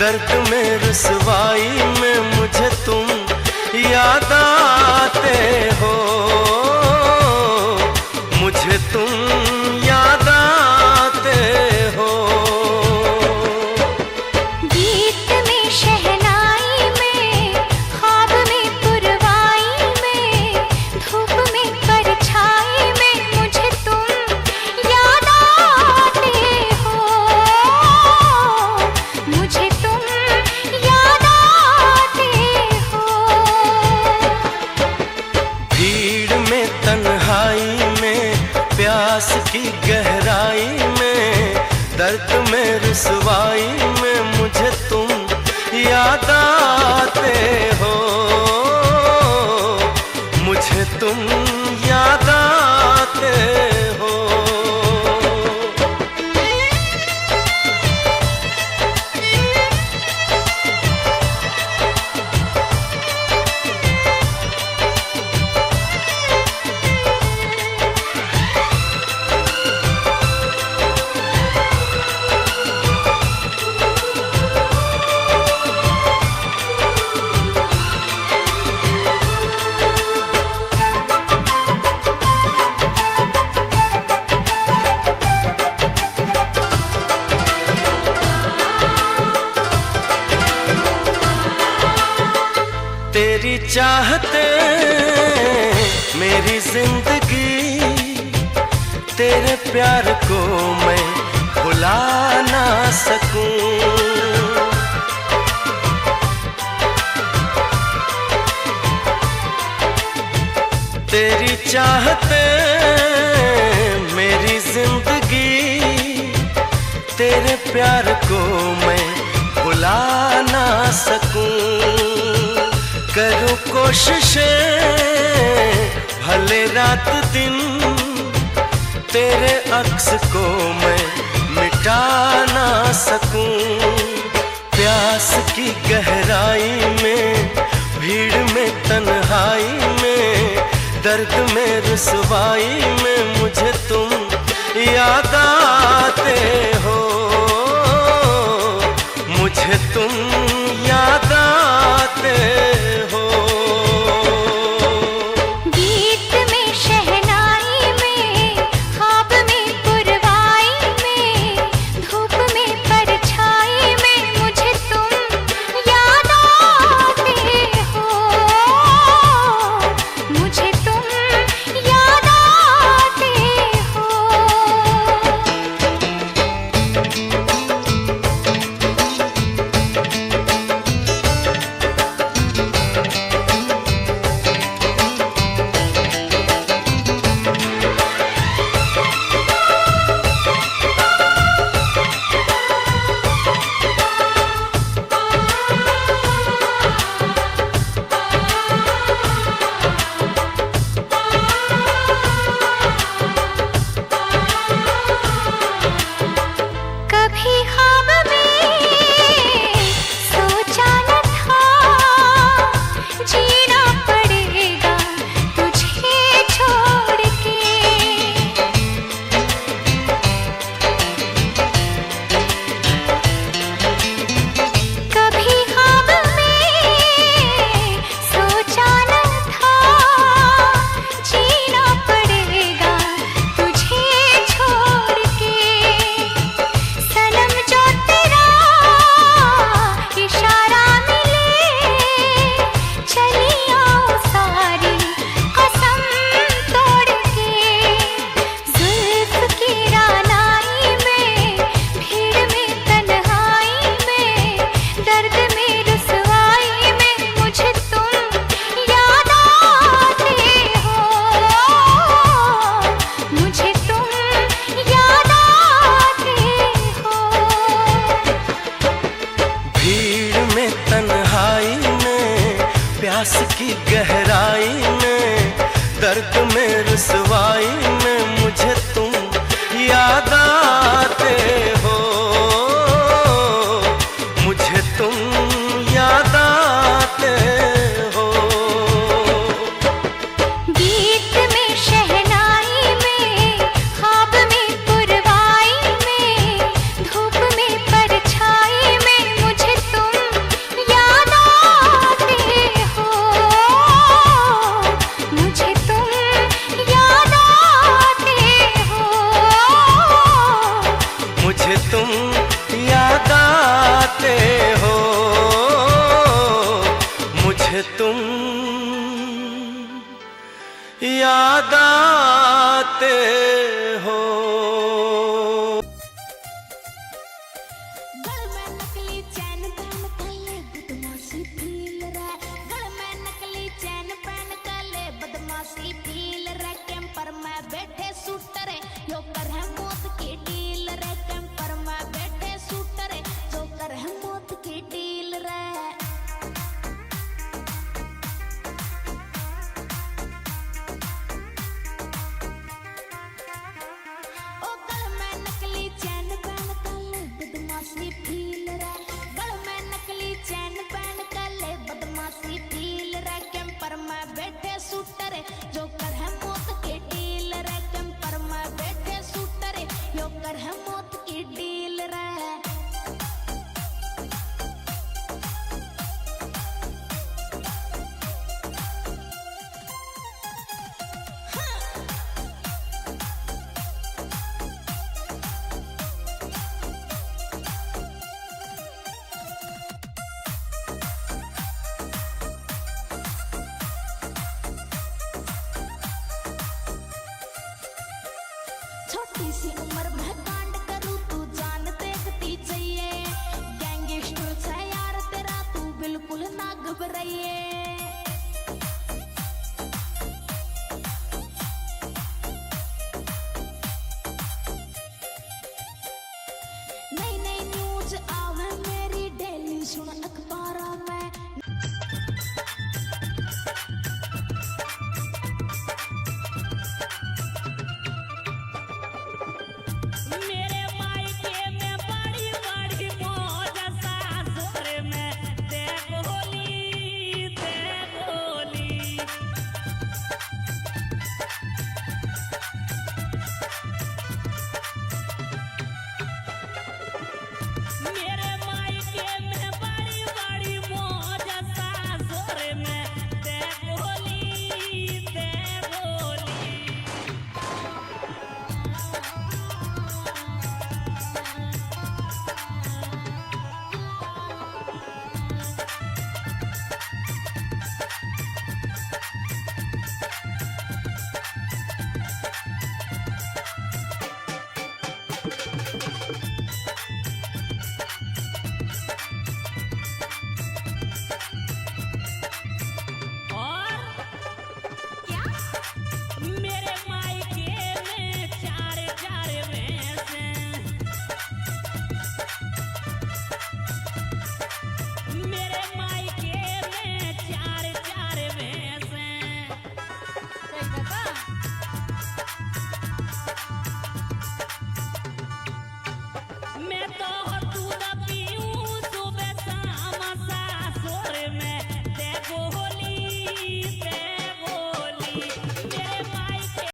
दर्द में रुसवाई में मुझे तुम याद आते हो, मुझे तुम याद आते हो। गीत में शहनाई में, ख्वाब में पुरवाई में, धूप में परछाई में मुझे तुम याद आते हो, मुझे तुम याद आते हो। भीड़ में तन्हाई में, प्यास की गहराई में, दर्द में रुसवाई में मुझे तुम याद आते हो, मुझे तुम याद आते हो। तेरी चाहते मेरी जिंदगी, तेरे प्यार को मैं भुला ना सकूं। तेरी चाहते मेरी जिंदगी, तेरे प्यार को मैं भुला ना सकूं। करूं कोशिशें भले रात दिन, तेरे अक्स को मैं मिटा ना सकूं। प्यास की गहराई में, भीड़ में तन्हाई में, दर्द में रुसवाई में मुझे तुम याद आते हो, मुझे तुम याद आते हो। गीत में शहनाई में, ख्वाब में पुरवाई में, धूप में परछाई में मुझे तुम याद आते हो, मुझे तुम याद आते हो। कभी ख्वाब में सोचा न था, जीना पड़ेगा तुझे छोड़ के। कभी ख्वाब में सोचा न था, जीना पड़ेगा तुझे छोड़ के। सनम जो तेरा इशारा मिले, चली आओ सारी कसम तोड़ के। जुल्फ की रानाई में, भीड़ में तन्हाई में, दर्द में रुसवाई में मुझे तुम याद आते हो, मुझे तुम याद आते हो। भीड़ में तन्हाई में, प्यास की गहराई में, दर्द में रुसवाई में मुझे तुम याद आते हो, मुझे तुम याद आते हो। गीत में शहनाई में, ख्वाब में पुरवाई में, धूप में परछाई में मुझे तुम आते हो, मुझे तुम याद आते हो। गल में नकली चैन पहन काले बदमाशी फील रे, गल में नकली चैन पहन काले बदमाशी फील रे। कैंपर में बैठे शूटर यो कर है मौत की डील रे, कैंपर में बैठे शूटर जो कर है मौत की डील रे। ओ गल में नकली चैन पहन काले बदमाशी फील रे, गल में नकली चैन पहन काले बदमाशी फील रे। कैंपर में बैठे शूटर जो कर है मौत की डील रे, कैंपर में बैठे शूटर यो कर है मौत की डील रे। छोटी सी उम्र में